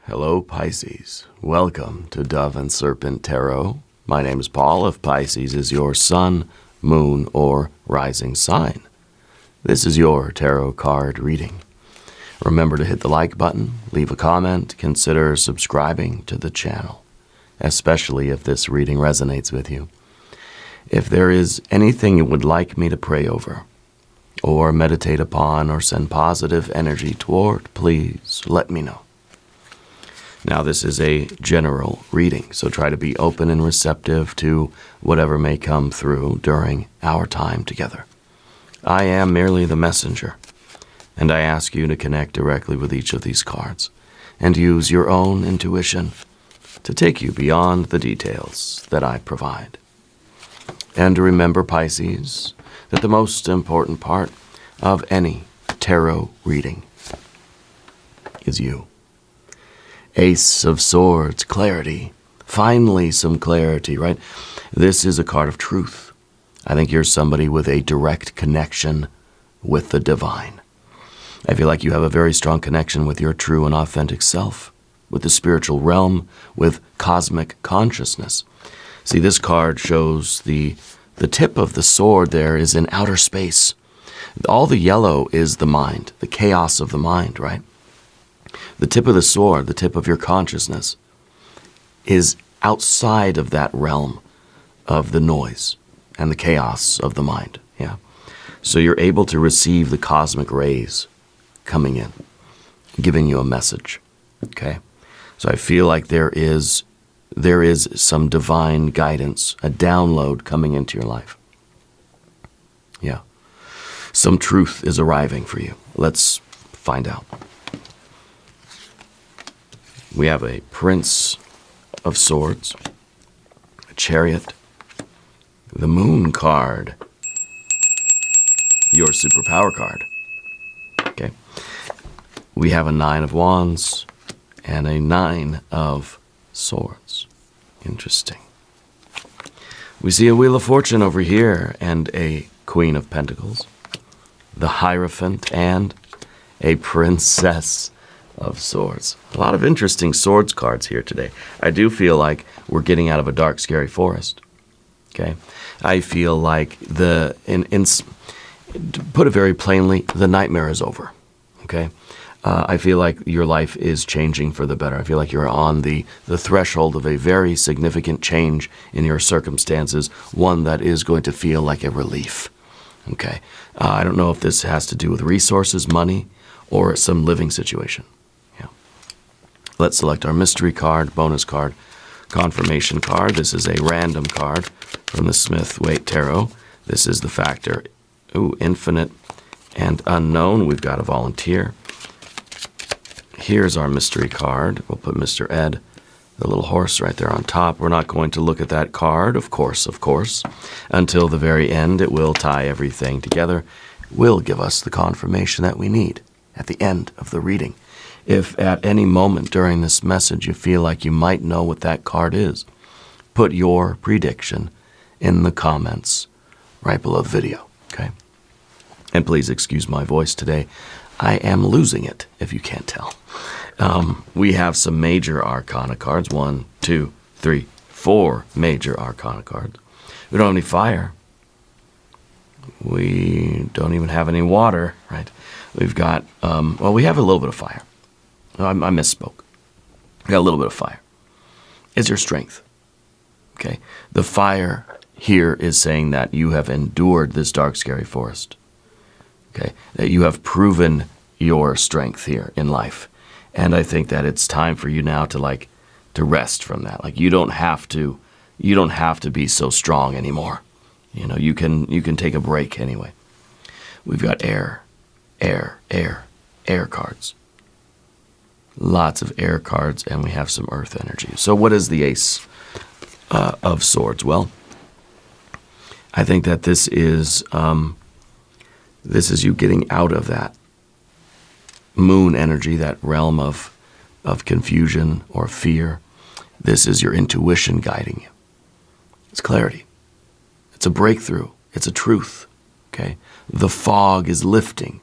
Hello, Pisces. Welcome to Dove and Serpent Tarot. My name is Paul. If Pisces is your sun, moon, or rising sign, this is your tarot card reading. Remember to hit the like button, leave a comment, consider subscribing to the channel, especially if this reading resonates with you. If there is anything you would like me to pray over, or meditate upon, or send positive energy toward, please let me know. Now, this is a general reading, so try to be open and receptive to whatever may come through during our time together. I am merely the messenger, and I ask you to connect directly with each of these cards and use your own intuition to take you beyond the details that I provide. And remember, Pisces, that the most important part of any tarot reading is you. Ace of Swords, clarity. Finally, some clarity, right? This is a card of truth. I think you're somebody with a direct connection with the divine. I feel like you have a very strong connection with your true and authentic self, with the spiritual realm, with cosmic consciousness. See, this card shows the tip of the sword there is in outer space. All the yellow is the mind, the chaos of the mind, right? The tip of the sword, the tip of your consciousness, is outside of that realm of the noise and the chaos of the mind. Yeah. So you're able to receive the cosmic rays coming in, giving you a message. Okay. So I feel like there is some divine guidance, a download coming into your life. Yeah. Some truth is arriving for you. Let's find out. We have a Prince of Swords, a Chariot, the Moon card, your superpower card. Okay. We have a Nine of Wands and a Nine of Swords. Interesting. We see a Wheel of Fortune over here and a Queen of Pentacles, the Hierophant, and a Princess of Swords. A lot of interesting swords cards here today. I do feel like we're getting out of a dark, scary forest. Okay? I feel like to put it very plainly, the nightmare is over. Okay? I feel like your life is changing for the better. I feel like you're on the threshold of a very significant change in your circumstances, one that is going to feel like a relief. Okay? I don't know if this has to do with resources, money, or some living situation. Let's select our mystery card, bonus card, confirmation card. This is a random card from the Smith-Waite Tarot. This is the factor, infinite and unknown. We've got a volunteer. Here's our mystery card. We'll put Mr. Ed, the little horse right there on top. We're not going to look at that card, of course, until the very end. It will tie everything together. Will give us the confirmation that we need at the end of the reading. If at any moment during this message you feel like you might know what that card is, put your prediction in the comments right below the video, okay? And please excuse my voice today. I am losing it, if you can't tell. We have some major arcana cards. 1, 2, 3, 4 major arcana cards. We don't have any fire. We don't even have any water, right? We've got, well, we have a little bit of fire. I misspoke. We got a little bit of fire. It's your strength. Okay? The fire here is saying that you have endured this dark, scary forest. Okay? That you have proven your strength here in life. And I think that it's time for you now to rest from that. Like you don't have to be so strong anymore. You know, you can take a break anyway. We've got air cards. Lots of air cards, and we have some earth energy. So what is the Ace of Swords? Well, I think that this is you getting out of that moon energy, that realm of confusion or fear. This is your intuition guiding you. It's clarity. It's a breakthrough. It's a truth. Okay? The fog is lifting.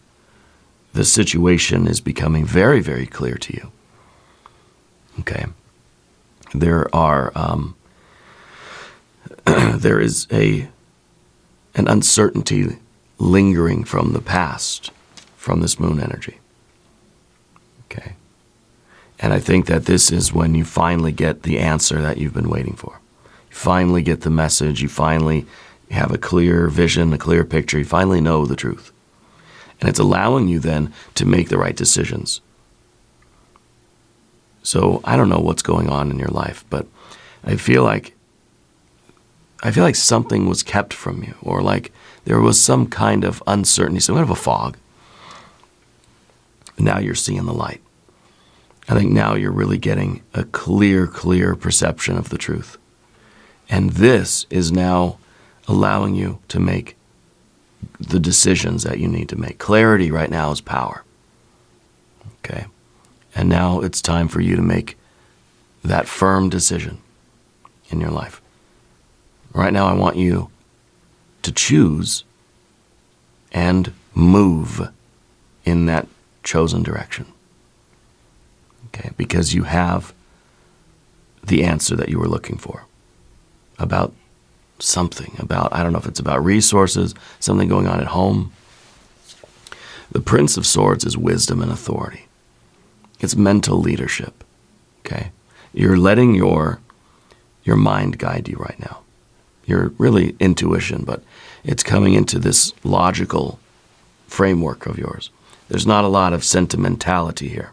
The situation is becoming very, very clear to you. Okay. There are, there is an uncertainty lingering from the past, from this moon energy. Okay. And I think that this is when you finally get the answer that you've been waiting for. You finally get the message. You finally have a clear vision, a clear picture. You finally know the truth. And it's allowing you then to make the right decisions. So I don't know what's going on in your life, but I feel like something was kept from you, or like there was some kind of uncertainty, some kind of a fog. Now you're seeing the light. I think now you're really getting a clear perception of the truth. And this is now allowing you to make the decisions that you need to make. Clarity right now is power. Okay? And now it's time for you to make that firm decision in your life. Right now I want you to choose and move in that chosen direction. Okay? Because you have the answer that you were looking for about something, about, I don't know if it's about resources, something going on at home. The Prince of Swords is wisdom and authority. It's mental leadership. Okay? You're letting your mind guide you right now. You're really intuition, but it's coming into this logical framework of yours. There's not a lot of sentimentality here.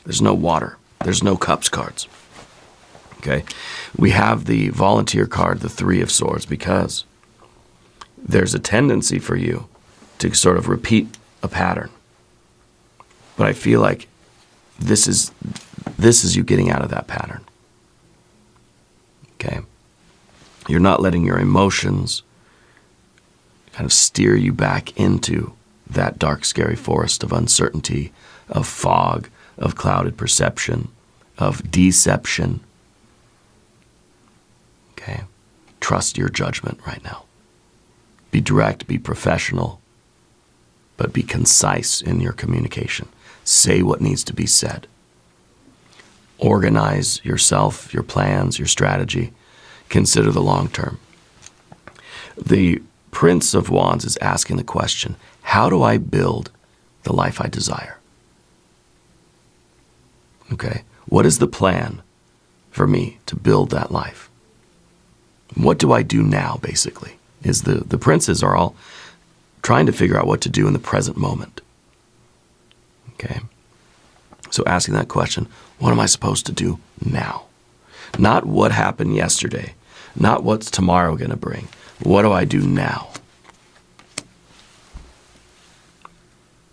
There's no water. There's no cups cards. Okay? We have the volunteer card, the Three of Swords, because there's a tendency for you to sort of repeat a pattern. But I feel like this is you getting out of that pattern. Okay? You're not letting your emotions kind of steer you back into that dark, scary forest of uncertainty, of fog, of clouded perception, of deception. Okay? Trust your judgment right now. Be direct, be professional, but be concise in your communication. Say what needs to be said. Organize yourself, your plans, your strategy. Consider the long term. The Prince of Wands is asking the question, how do I build the life I desire? Okay? What is the plan for me to build that life? What do I do now, basically? Is the princes are all trying to figure out what to do in the present moment. Okay? So asking that question, what am I supposed to do now? Not what happened yesterday. Not what's tomorrow going to bring. What do I do now?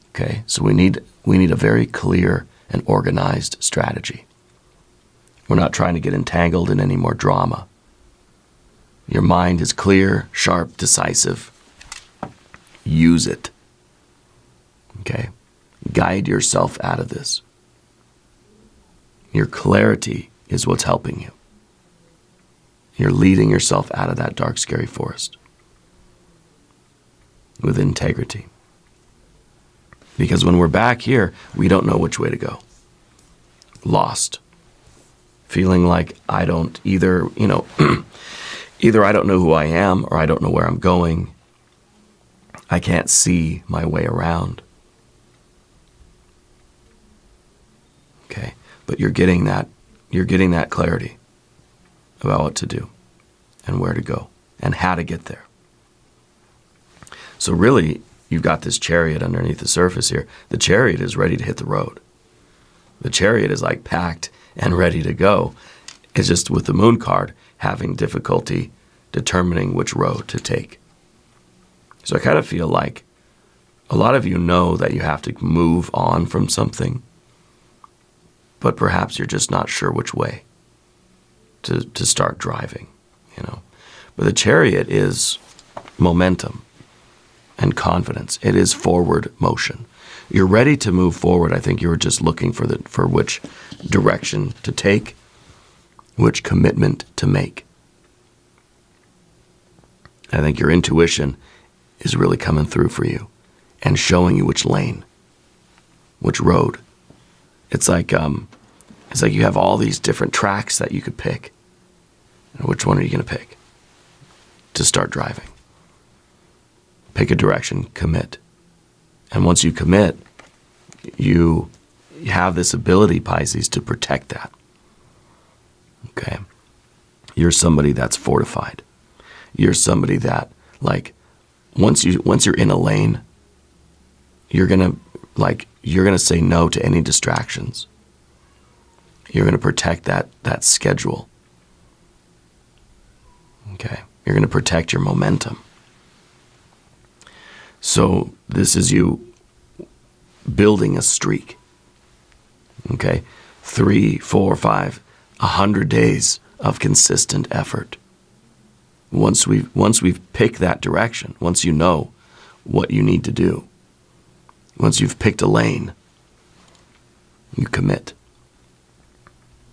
Okay, so we need a very clear and organized strategy. We're not trying to get entangled in any more drama. Your mind is clear, sharp, decisive. Use it. Okay? Guide yourself out of this. Your clarity is what's helping you. You're leading yourself out of that dark, scary forest with integrity. Because when we're back here, we don't know which way to go. Lost. Feeling like I don't either, either I don't know who I am or I don't know where I'm going. I can't see my way around. Okay, but you're getting that clarity about what to do and where to go and how to get there. So really, you've got this chariot underneath the surface here. The chariot is ready to hit the road. The chariot is like packed and ready to go. It's just with the moon card having difficulty determining which road to take. So I kind of feel like a lot of you know that you have to move on from something, but perhaps you're just not sure which way to start driving, But the chariot is momentum and confidence. It is forward motion. You're ready to move forward. I think you were just looking for which direction to take, which commitment to make. I think your intuition is really coming through for you and showing you which lane, which road. It's like It's like you have all these different tracks that you could pick. And which one are you going to pick to start driving? Pick a direction, commit. And once you commit, you have this ability, Pisces, to protect that. Okay? You're somebody that's fortified. You're somebody that, like, once you're in a lane, you're gonna say no to any distractions. You're gonna protect that schedule. Okay? You're gonna protect your momentum. So this is you building a streak. Okay? 3, 4, 5, 100 days of consistent effort. Once we've picked that direction, once you know what you need to do, once you've picked a lane, you commit.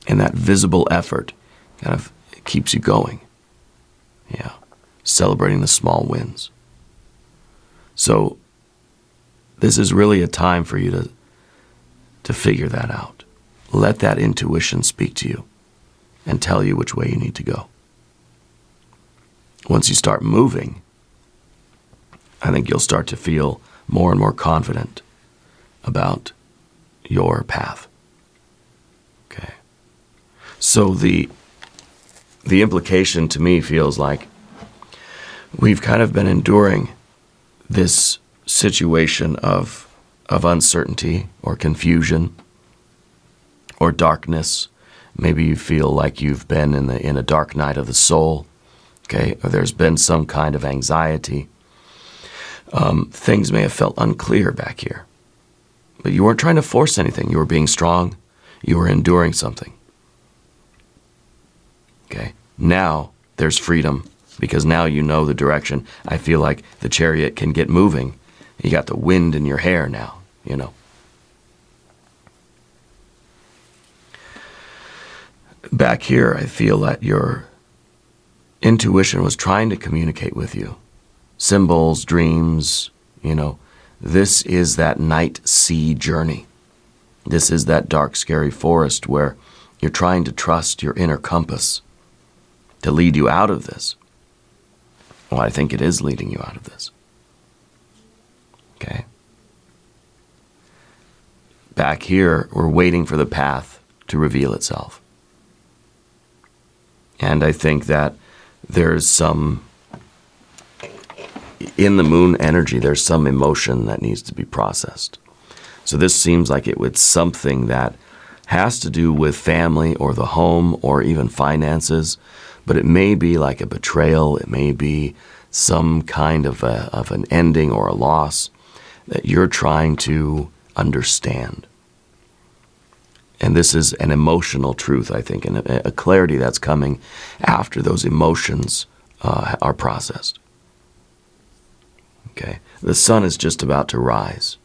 And that visible effort kind of keeps you going. Yeah. Celebrating the small wins. So this is really a time for you to figure that out. Let that intuition speak to you and tell you which way you need to go. Once you start moving, I think you'll start to feel more and more confident about your path. Okay. So the implication to me feels like we've kind of been enduring this situation of uncertainty or confusion or darkness. Maybe you feel like you've been in a dark night of the soul. Okay, or there's been some kind of anxiety. Things may have felt unclear back here. But you weren't trying to force anything. You were being strong. You were enduring something. Okay, now there's freedom because now you know the direction. I feel like the chariot can get moving. You got the wind in your hair now, you know. Back here, I feel that your intuition was trying to communicate with you. Symbols, dreams, you know. This is that night sea journey. This is that dark, scary forest where you're trying to trust your inner compass to lead you out of this. Well, I think it is leading you out of this. Okay? Back here, we're waiting for the path to reveal itself. And I think that there's some, in the moon energy, there's some emotion that needs to be processed. So this seems like it was something that has to do with family or the home or even finances, but it may be like a betrayal. It may be some kind of an ending or a loss that you're trying to understand. And this is an emotional truth, I think, and a clarity that's coming after those emotions are processed. Okay? The sun is just about to rise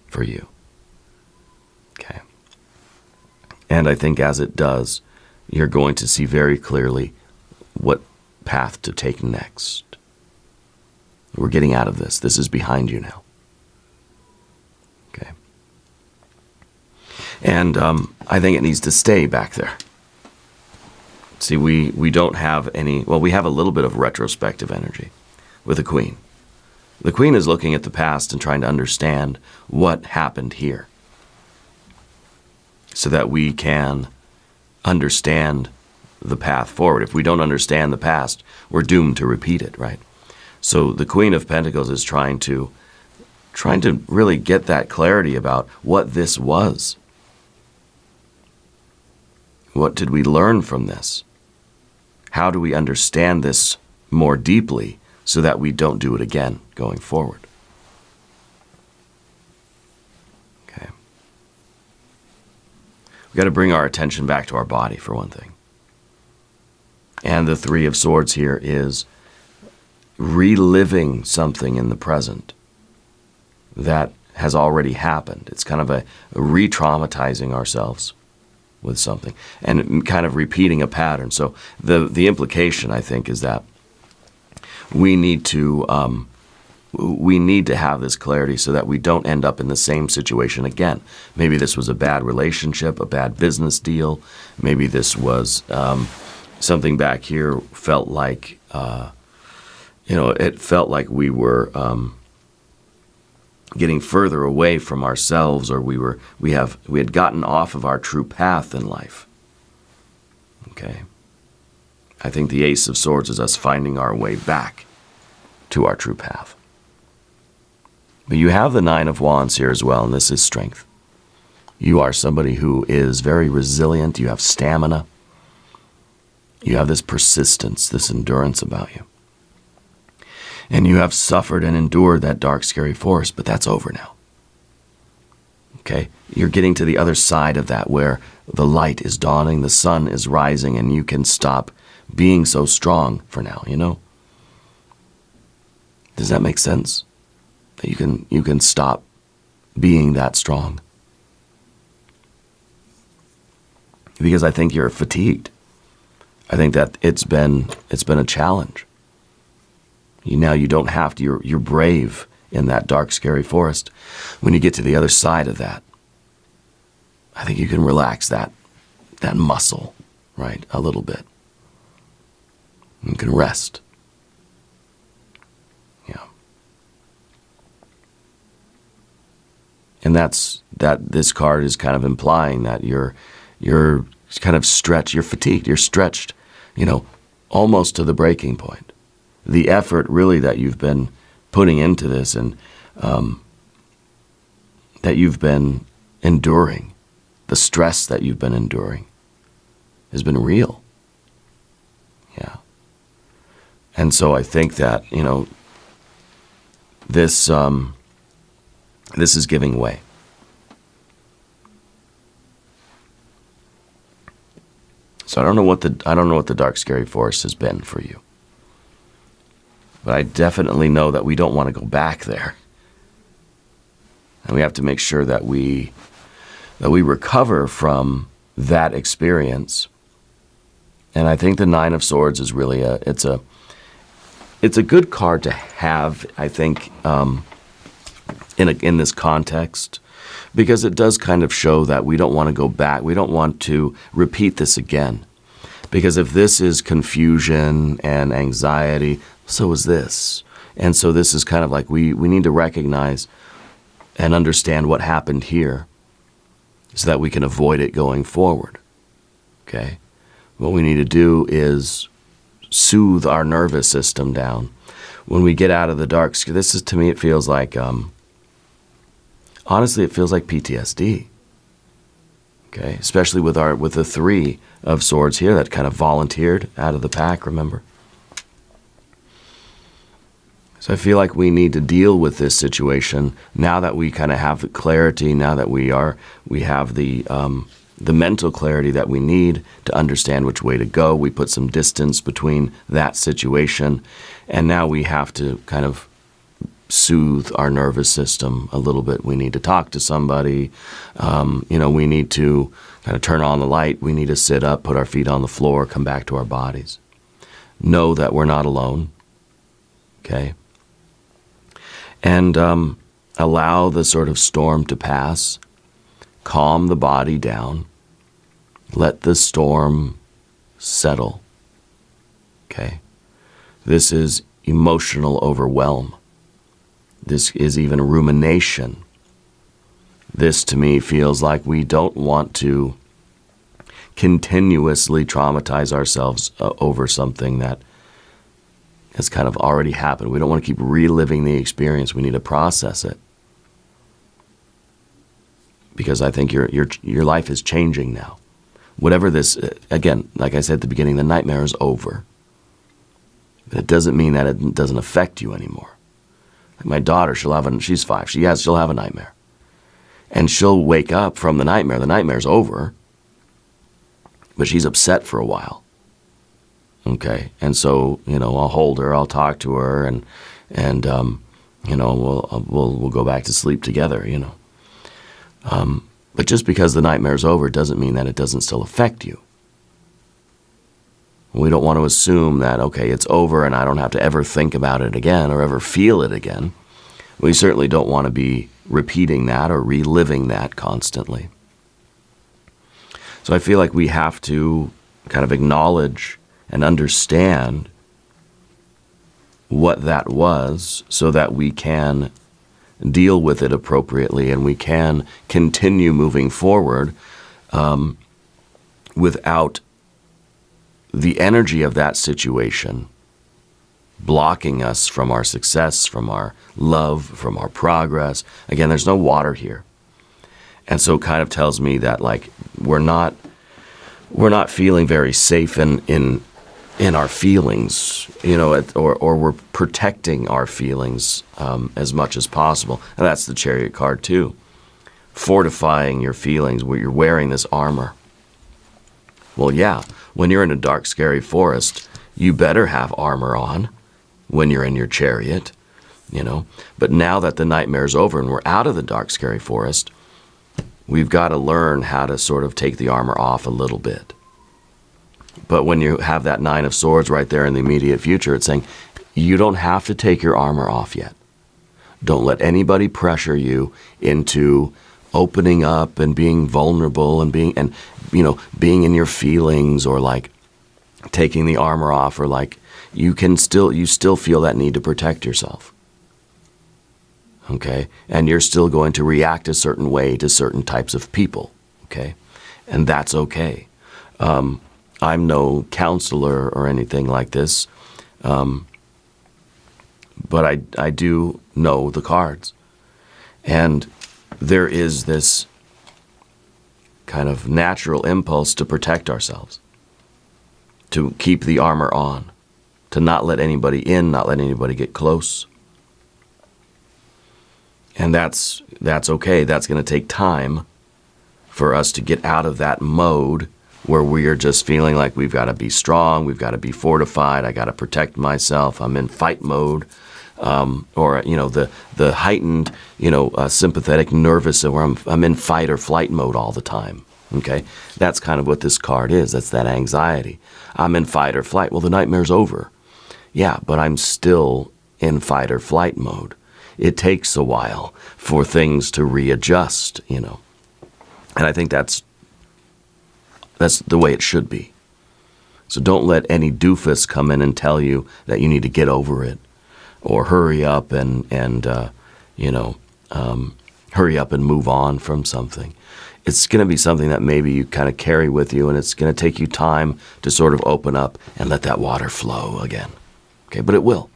for you. Okay? And I think as it does, you're going to see very clearly what path to take next. We're getting out of this. This is behind you now. Okay? And I think it needs to stay back there. See, we don't have any, well, we have a little bit of retrospective energy with the Queen. The Queen is looking at the past and trying to understand what happened here so that we can understand the path forward. If we don't understand the past, we're doomed to repeat it, right? So the Queen of Pentacles is trying to really get that clarity about what this was. What did we learn from this? How do we understand this more deeply so that we don't do it again going forward? Okay. We've got to bring our attention back to our body for one thing. And the Three of Swords here is reliving something in the present that has already happened. It's kind of a re-traumatizing ourselves with something and kind of repeating a pattern. So the implication, I think, is that we need to we need to have this clarity so that we don't end up in the same situation again. Maybe this was a bad relationship, a bad business deal. Maybe this was something back here felt like, it felt like we were getting further away from ourselves, or we had gotten off of our true path in life. Okay. I think the Ace of Swords is us finding our way back to our true path. But you have the Nine of Wands here as well, and this is strength. You are somebody who is very resilient. You have stamina. You have this persistence, this endurance about you. And you have suffered and endured that dark, scary forest, but that's over now. Okay? You're getting to the other side of that where the light is dawning, the sun is rising, and you can stop being so strong for now, Does that make sense? That you can stop being that strong. Because I think you're fatigued. I think that it's been a challenge. You don't have to, you're brave in that dark, scary forest. When you get to the other side of that, I think you can relax that muscle, right, a little bit. You can rest. Yeah. And this card is kind of implying that you're kind of stretched, you're fatigued, you're stretched, almost to the breaking point. The effort really that you've been putting into this and that you've been enduring, the stress that you've been enduring has been real. Yeah. And so I think that, this is giving way. So I don't know what the dark, scary forest has been for you. But I definitely know that we don't want to go back there. And we have to make sure that we recover from that experience. And I think the Nine of Swords is really it's a good card to have, I think, in this context, because it does kind of show that we don't want to go back. We don't want to repeat this again. Because if this is confusion and anxiety, so is this. And so this is kind of like we need to recognize and understand what happened here so that we can avoid it going forward. Okay? What we need to do is soothe our nervous system down. When we get out of the dark, to me, it feels like, honestly, it feels like PTSD. Okay? Especially with the Three of Swords here that kind of volunteered out of the pack, remember? So I feel like we need to deal with this situation now that we kind of have the clarity, now that we have the mental clarity that we need to understand which way to go. We put some distance between that situation, and now we have to kind of soothe our nervous system a little bit. We need to talk to somebody. We need to kind of turn on the light. We need to sit up, put our feet on the floor, come back to our bodies. Know that we're not alone. Okay? And allow the sort of storm to pass. Calm the body down. Let the storm settle. Okay? This is emotional overwhelm. This is even rumination. This, to me, feels like we don't want to continuously traumatize ourselves over something that has kind of already happened. We don't want to keep reliving the experience. We need to process it. Because I think your life is changing now. Whatever this, again, like I said at the beginning, the nightmare is over. But it doesn't mean that it doesn't affect you anymore. Like my daughter, she's 5. She'll have a nightmare. And she'll wake up from the nightmare. The nightmare's over. But she's upset for a while. Okay, and so I'll hold her, I'll talk to her, and we'll go back to sleep together. But just because the nightmare's over doesn't mean that it doesn't still affect you. We don't want to assume that, okay, it's over and I don't have to ever think about it again or ever feel it again. We certainly don't want to be repeating that or reliving that constantly. So I feel like we have to kind of acknowledge and understand what that was so that we can deal with it appropriately and we can continue moving forward without the energy of that situation blocking us from our success, from our love, from our progress. Again, there's no water here. And so it kind of tells me that, like, we're not feeling very safe in our feelings, you know, or we're protecting our feelings as much as possible. And that's the Chariot card too. Fortifying your feelings where you're wearing this armor. Well, yeah, when you're in a dark, scary forest, you better have armor on when you're in your chariot, you know. But now that the nightmare's over and we're out of the dark, scary forest, we've got to learn how to sort of take the armor off a little bit. But when you have that Nine of Swords right there in the immediate future, it's saying you don't have to take your armor off yet. Don't let anybody pressure you into opening up and being vulnerable and being in your feelings, or like taking the armor off, or like you still feel that need to protect yourself. Okay? And you're still going to react a certain way to certain types of people. Okay? And that's okay. I'm no counselor or anything like this, but I do know the cards. And there is this kind of natural impulse to protect ourselves, to keep the armor on, to not let anybody in, not let anybody get close. And that's okay. That's going to take time for us to get out of that mode where we are just feeling like we've got to be strong, we've got to be fortified, I got to protect myself, I'm in fight mode, or the heightened sympathetic nervous, where I'm in fight or flight mode all the time. Okay, that's kind of what this card is. That's that anxiety. I'm in fight or flight. Well, the nightmare's over. Yeah, but I'm still in fight or flight mode. It takes a while for things to readjust, you know, and I think that's the way it should be. So don't let any doofus come in and tell you that you need to get over it, or hurry up and hurry up and move on from something. It's going to be something that maybe you kind of carry with you, and it's going to take you time to sort of open up and let that water flow again. Okay, but it will.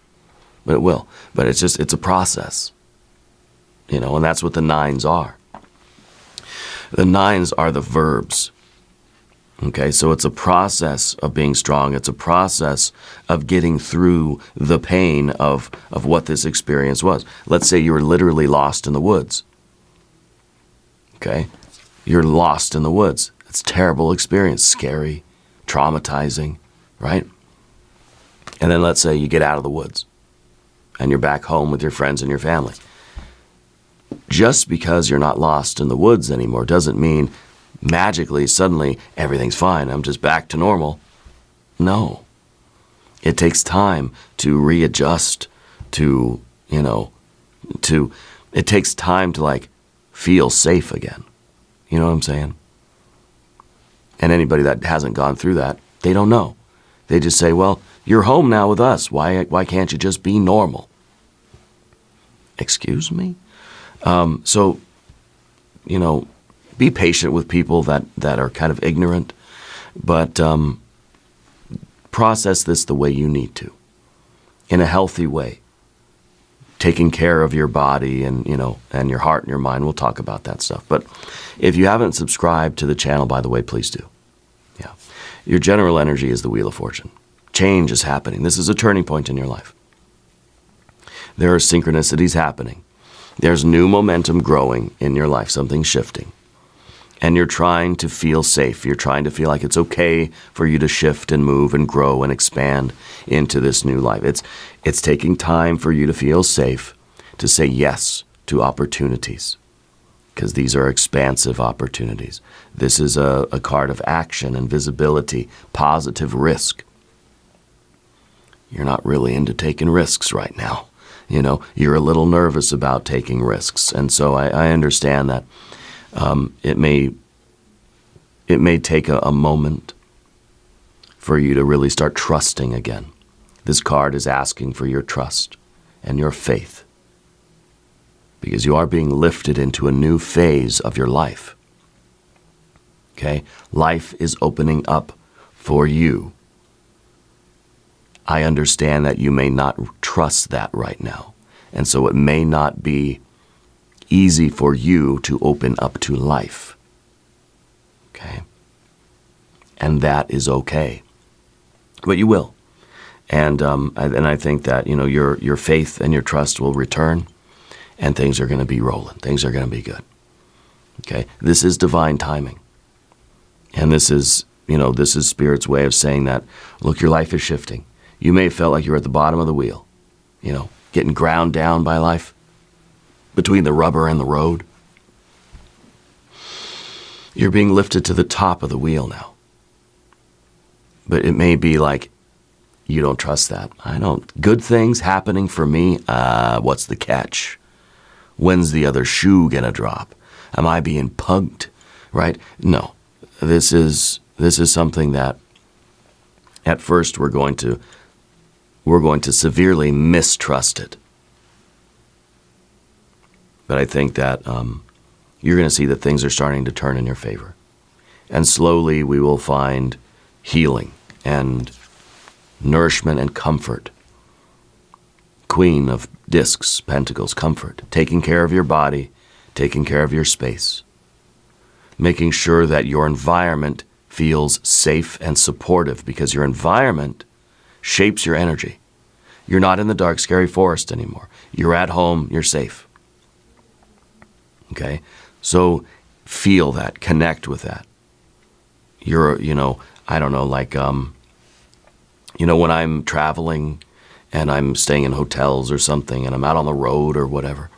But it's a process, you know, and that's what the nines are. The nines are the verbs. Okay, so it's a process of being strong. It's a process of getting through the pain of what this experience was. Let's say you were literally lost in the woods. Okay, you're lost in the woods. It's a terrible experience, scary, traumatizing, right? And then let's say you get out of the woods and you're back home with your friends and your family. Just because you're not lost in the woods anymore doesn't mean magically, suddenly, everything's fine, I'm just back to normal. No. It takes time to readjust, it takes time to, like, feel safe again. You know what I'm saying? And anybody that hasn't gone through that, they don't know. They just say, well, you're home now with us. Why can't you just be normal? Excuse me? So, be patient with people that are kind of ignorant, but process this the way you need to, in a healthy way, taking care of your body and your heart and your mind. We'll talk about that stuff. But if you haven't subscribed to the channel, by the way, please do. Yeah, your general energy is the Wheel of Fortune. Change is happening. This is a turning point in your life. There are synchronicities happening. There's new momentum growing in your life, something shifting. And you're trying to feel safe. You're trying to feel like it's okay for you to shift and move and grow and expand into this new life. It's taking time for you to feel safe, to say yes to opportunities, because these are expansive opportunities. This is a card of action and visibility, positive risk. You're not really into taking risks right now. You know, you're a little nervous about taking risks. And so I understand that it may take a moment for you to really start trusting again. This card is asking for your trust and your faith, because you are being lifted into a new phase of your life. Okay? Life is opening up for you. I understand that you may not trust that right now, and so it may not be easy for you to open up to life. Okay? And that is okay. But you will. And I think that, you know, your faith and your trust will return, and things are going to be rolling. Things are going to be good. Okay? This is divine timing. And this is, you know, this is Spirit's way of saying that, look, your life is shifting. You may have felt like you were at the bottom of the wheel, you know, getting ground down by life, between the rubber and the road. You're being lifted to the top of the wheel now. But it may be like, you don't trust that. I don't. Good things happening for me. What's the catch? When's the other shoe gonna drop? Am I being punked? Right? No. This is something that at first we're going to severely mistrust it. But I think that you're going to see that things are starting to turn in your favor. And slowly we will find healing and nourishment and comfort. Queen of Discs, Pentacles, comfort. Taking care of your body, taking care of your space. Making sure that your environment feels safe and supportive, because your environment shapes your energy. You're not in the dark, scary forest anymore. You're at home, you're safe. Okay? So feel that, connect with that. You're, you know, I don't know, like, you know, when I'm traveling and I'm staying in hotels or something and I'm out on the road or whatever,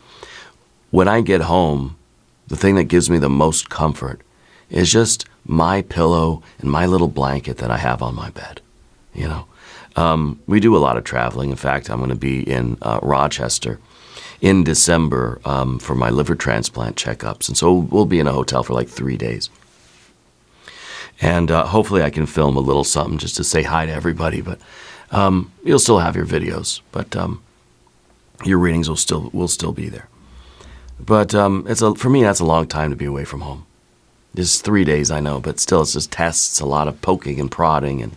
when I get home, the thing that gives me the most comfort is just my pillow and my little blanket that I have on my bed, you know. We do a lot of traveling. In fact, I'm going to be in Rochester in December for my liver transplant checkups. And so we'll be in a hotel for like 3 days. And hopefully I can film a little something just to say hi to everybody. But you'll still have your videos, but your readings will still be there. But for me, that's a long time to be away from home. Just 3 days, I know, but still, it's just tests, a lot of poking and prodding, and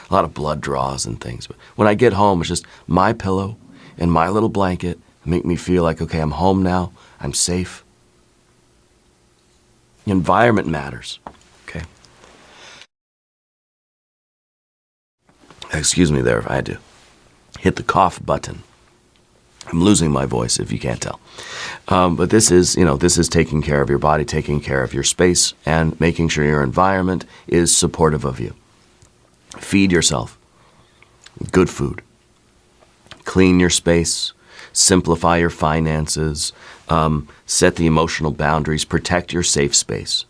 a lot of blood draws and things. But when I get home, it's just my pillow and my little blanket make me feel like, okay, I'm home now, I'm safe. The environment matters, okay? Excuse me there if I had to hit the cough button. I'm losing my voice, if you can't tell. But this is, you know, this is taking care of your body, taking care of your space, and making sure your environment is supportive of you. Feed yourself good food. Clean your space. Simplify your finances. Set the emotional boundaries. Protect your safe space.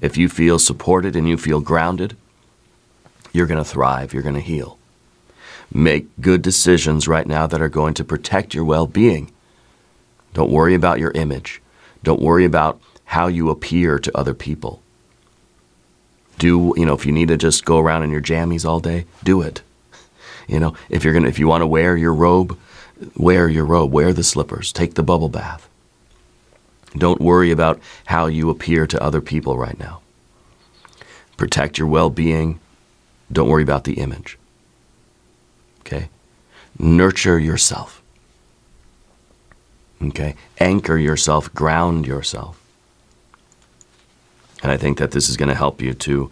If you feel supported and you feel grounded, you're going to thrive. You're going to heal. Make good decisions right now that are going to protect your well-being. Don't worry about your image. Don't worry about how you appear to other people. If you need to just go around in your jammies all day, do it. You know, if you want to wear your robe, wear your robe, wear the slippers, take the bubble bath. Don't worry about how you appear to other people right now. Protect your well-being. Don't worry about the image. Okay? Nurture yourself. Okay? Anchor yourself, ground yourself. And I think that this is going to help you to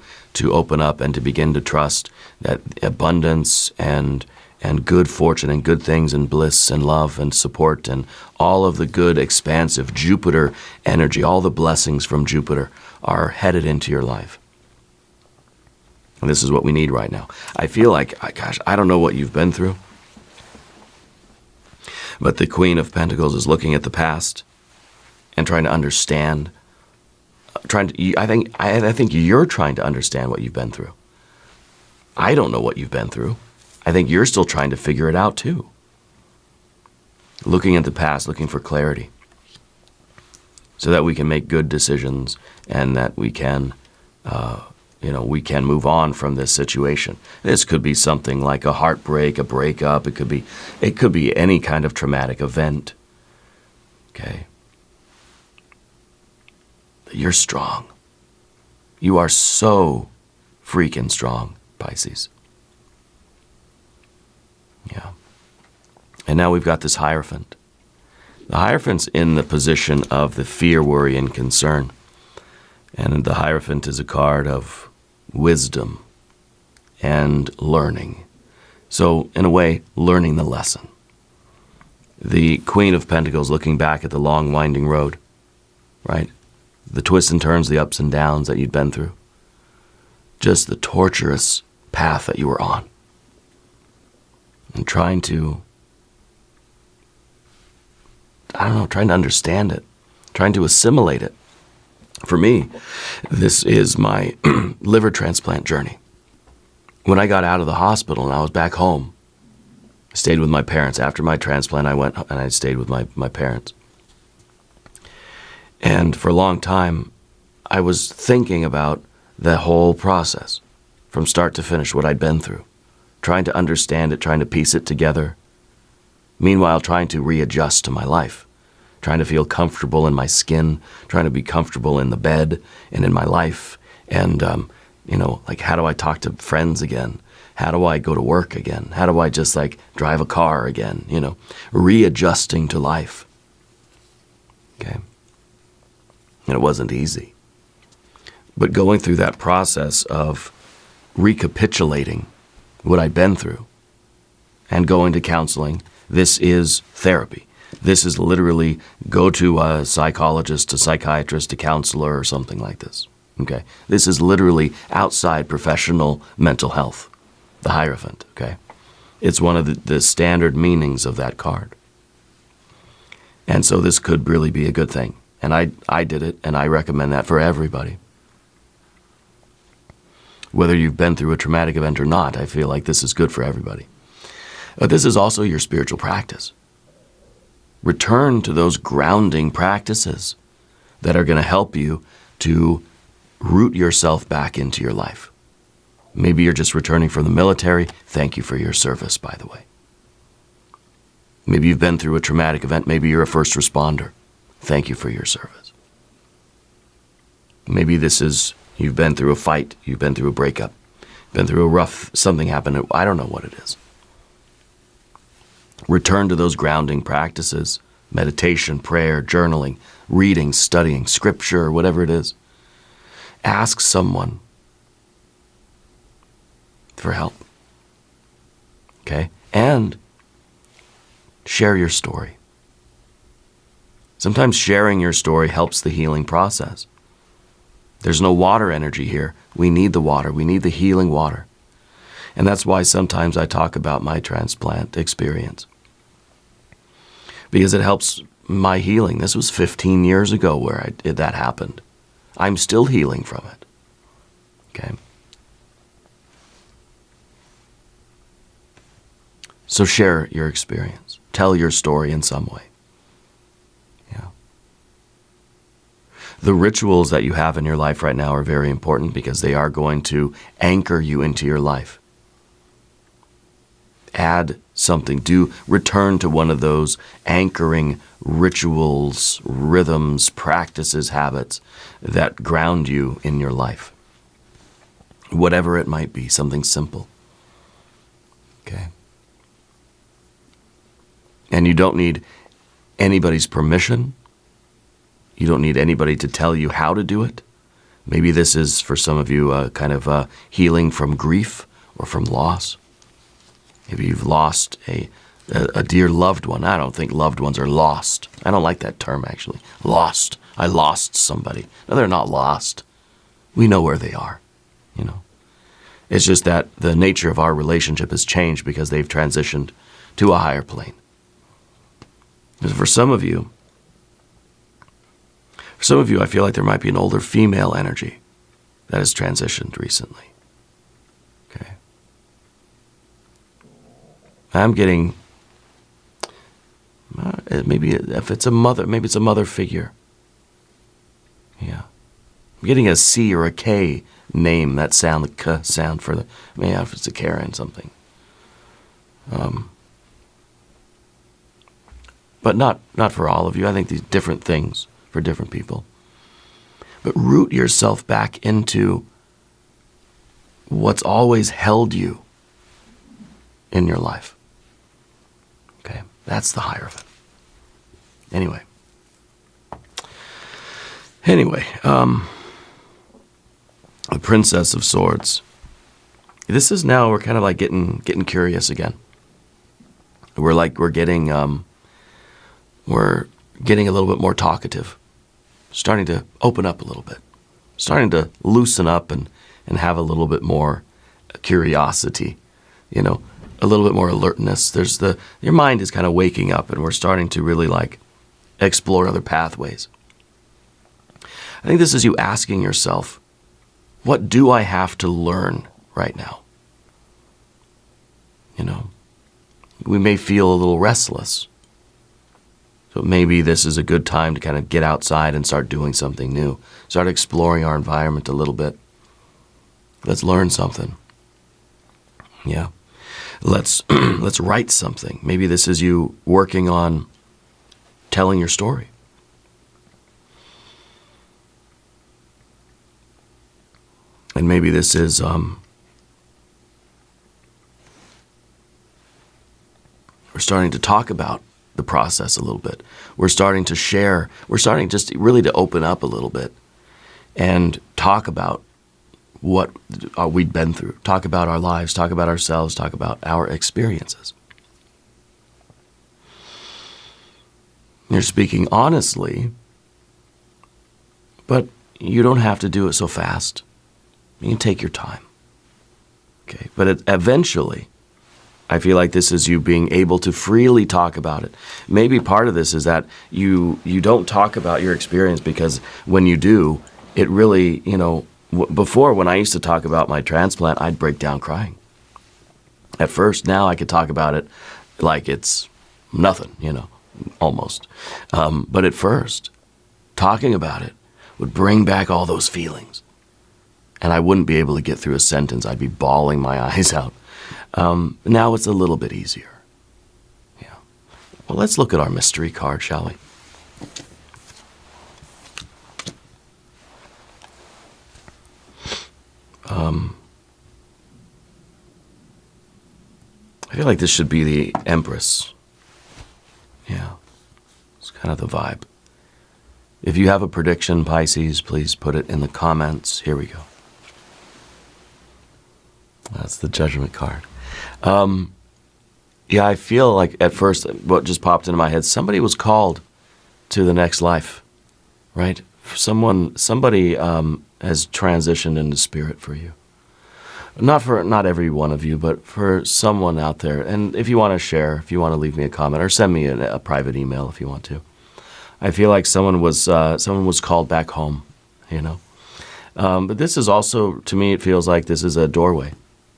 open up and to begin to trust that abundance and good fortune and good things and bliss and love and support and all of the good, expansive Jupiter energy, all the blessings from Jupiter are headed into your life. And this is what we need right now. I feel like, gosh, I don't know what you've been through, but the Queen of Pentacles is looking at the past and trying to understand. I think you're trying to understand what you've been through. I don't know what you've been through. I think you're still trying to figure it out too. looking at the past, looking for clarity, so that we can make good decisions and that we can, we can move on from this situation. This could be something like a heartbreak, a breakup. It could be any kind of traumatic event. Okay. You're strong. You are so freaking strong, Pisces. Yeah. And now we've got this Hierophant. The Hierophant's in the position of the fear, worry, and concern. And the Hierophant is a card of wisdom and learning. So, in a way, learning the lesson. The Queen of Pentacles looking back at the long, winding road, right? The twists and turns, the ups and downs that you'd been through. Just the torturous path that you were on. And trying to understand it, trying to assimilate it. For me, this is my liver transplant journey. When I got out of the hospital and I was back home, I stayed with my parents. After my transplant, I went and I stayed with my parents. And for a long time, I was thinking about the whole process, from start to finish, what I'd been through, trying to understand it, trying to piece it together. Meanwhile, trying to readjust to my life, trying to feel comfortable in my skin, trying to be comfortable in the bed and in my life. And, how do I talk to friends again? How do I go to work again? How do I just drive a car again? Readjusting to life. Okay. And it wasn't easy. But going through that process of recapitulating what I'd been through and going to counseling, this is therapy. This is literally go to a psychologist, a psychiatrist, a counselor, or something like this. Okay? This is literally outside professional mental health, the Hierophant. Okay? It's one of the standard meanings of that card. And so this could really be a good thing. And I did it, and I recommend that for everybody. Whether you've been through a traumatic event or not, I feel like this is good for everybody. But this is also your spiritual practice. Return to those grounding practices that are going to help you to root yourself back into your life. Maybe you're just returning from the military. Thank you for your service, by the way. Maybe you've been through a traumatic event. Maybe you're a first responder. Thank you for your service. Maybe you've been through a fight, you've been through a breakup, been through something happened. I don't know what it is. Return to those grounding practices, meditation, prayer, journaling, reading, studying, scripture, whatever it is. Ask someone for help. Okay? And share your story. Sometimes sharing your story helps the healing process. There's no water energy here. We need the water. We need the healing water. And that's why sometimes I talk about my transplant experience. Because it helps my healing. This was 15 years ago where that happened. I'm still healing from it. Okay? So share your experience. Tell your story in some way. The rituals that you have in your life right now are very important because they are going to anchor you into your life. Add something. Return to one of those anchoring rituals, rhythms, practices, habits that ground you in your life. Whatever it might be, something simple. Okay? And you don't need anybody's permission. You don't need anybody to tell you how to do it. Maybe this is, for some of you, a kind of a healing from grief or from loss. Maybe you've lost a dear loved one. I don't think loved ones are lost. I don't like that term, actually. Lost. I lost somebody. No, they're not lost. We know where they are, It's just that the nature of our relationship has changed because they've transitioned to a higher plane. For some of you, I feel like there might be an older female energy that has transitioned recently. Okay. Maybe if it's a mother, maybe it's a mother figure. Yeah. I'm getting a C or a K name, that sound, the K sound for the, maybe if it's a Karen something. But not for all of you. I think these different things for different people. But root yourself back into what's always held you in your life. Okay, that's the Hierophant. Anyway, the Princess of Swords. This is now, we're kind of like getting curious again. We're getting a little bit more talkative, starting to open up a little bit, starting to loosen up and have a little bit more curiosity, a little bit more alertness. Your mind is kind of waking up, and we're starting to really like explore other pathways. I think this is you asking yourself, what do I have to learn right now? We may feel a little restless. So maybe this is a good time to kind of get outside and start doing something new. Start exploring our environment a little bit. Let's learn something. Yeah. Let's write something. Maybe this is you working on telling your story. And maybe this is we're starting to talk about the process a little bit. We're starting to share. We're starting just really to open up a little bit and talk about what we'd been through. Talk about our lives. Talk about ourselves. Talk about our experiences. You're speaking honestly, but you don't have to do it so fast. You can take your time. Okay, but eventually, I feel like this is you being able to freely talk about it. Maybe part of this is that you don't talk about your experience because when you do, it really, before when I used to talk about my transplant, I'd break down crying. At first, now I could talk about it like it's nothing, almost. But at first, talking about it would bring back all those feelings. And I wouldn't be able to get through a sentence. I'd be bawling my eyes out. Now it's a little bit easier. Yeah. Well, let's look at our mystery card, shall we? I feel like this should be the Empress. Yeah. It's kind of the vibe. If you have a prediction, Pisces, please put it in the comments. Here we go. That's the Judgment card. Yeah, I feel like at first what just popped into my head, somebody was called to the next life, right? Somebody has transitioned into spirit for you. Not every one of you, but for someone out there. And if you want to share, if you want to leave me a comment or send me a private email if you want to. I feel like someone was called back home, But this is also, to me, it feels like this is a doorway.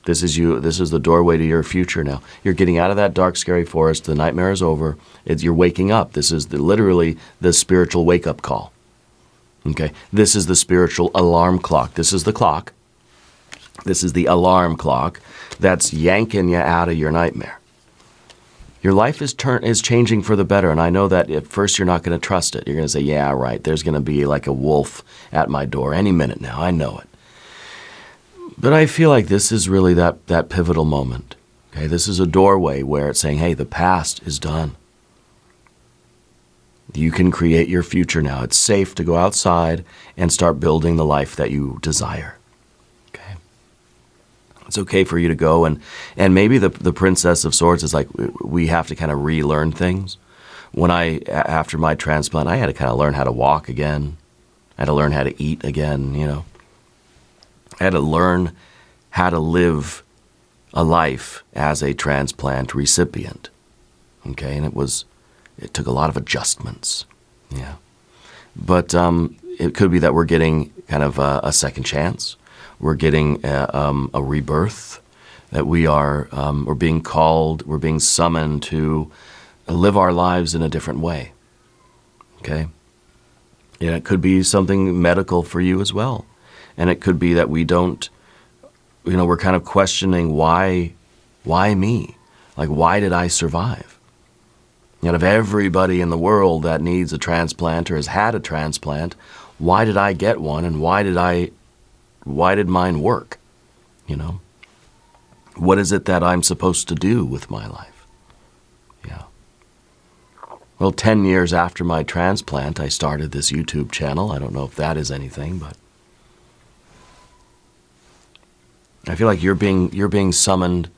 This is you. This is the doorway to your future now. You're getting out of that dark, scary forest. The nightmare is over. You're waking up. This is literally the spiritual wake-up call. Okay? This is the spiritual alarm clock. This is the clock. This is the alarm clock that's yanking you out of your nightmare. Your life is changing for the better, and I know that at first you're not going to trust it. You're going to say, yeah, right, there's going to be like a wolf at my door any minute now. I know it. But I feel like this is really that pivotal moment. Okay, this is a doorway where it's saying, hey, the past is done. You can create your future now. It's safe to go outside and start building the life that you desire. Okay, it's okay for you to go and maybe the Princess of Swords is like we have to kind of relearn things. When after my transplant, I had to kind of learn how to walk again. I had to learn how to eat again. I had to learn how to live a life as a transplant recipient. Okay, and it took a lot of adjustments. Yeah. But it could be that we're getting kind of a second chance. We're getting a rebirth, that we're being called, we're being summoned to live our lives in a different way. Okay? Yeah, it could be something medical for you as well. And it could be that we don't, we're kind of questioning why me? Like, why did I survive? Out of everybody in the world that needs a transplant or has had a transplant, why did I get one, and why did mine work? What is it that I'm supposed to do with my life? Yeah. Well, 10 years after my transplant, I started this YouTube channel. I don't know if that is anything, but I feel like you're being summoned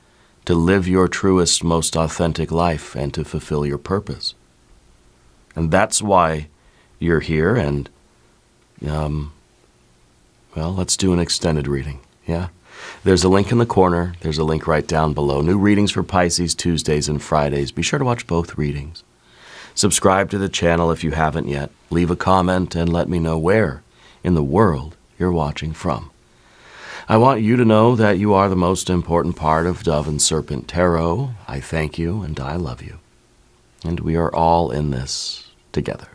to live your truest, most authentic life and to fulfill your purpose. And that's why you're here, and well, let's do an extended reading, yeah? There's a link in the corner. There's a link right down below. New readings for Pisces Tuesdays and Fridays. Be sure to watch both readings. Subscribe to the channel if you haven't yet. Leave a comment and let me know where in the world you're watching from. I want you to know that you are the most important part of Dove and Serpent Tarot. I thank you and I love you. And we are all in this together.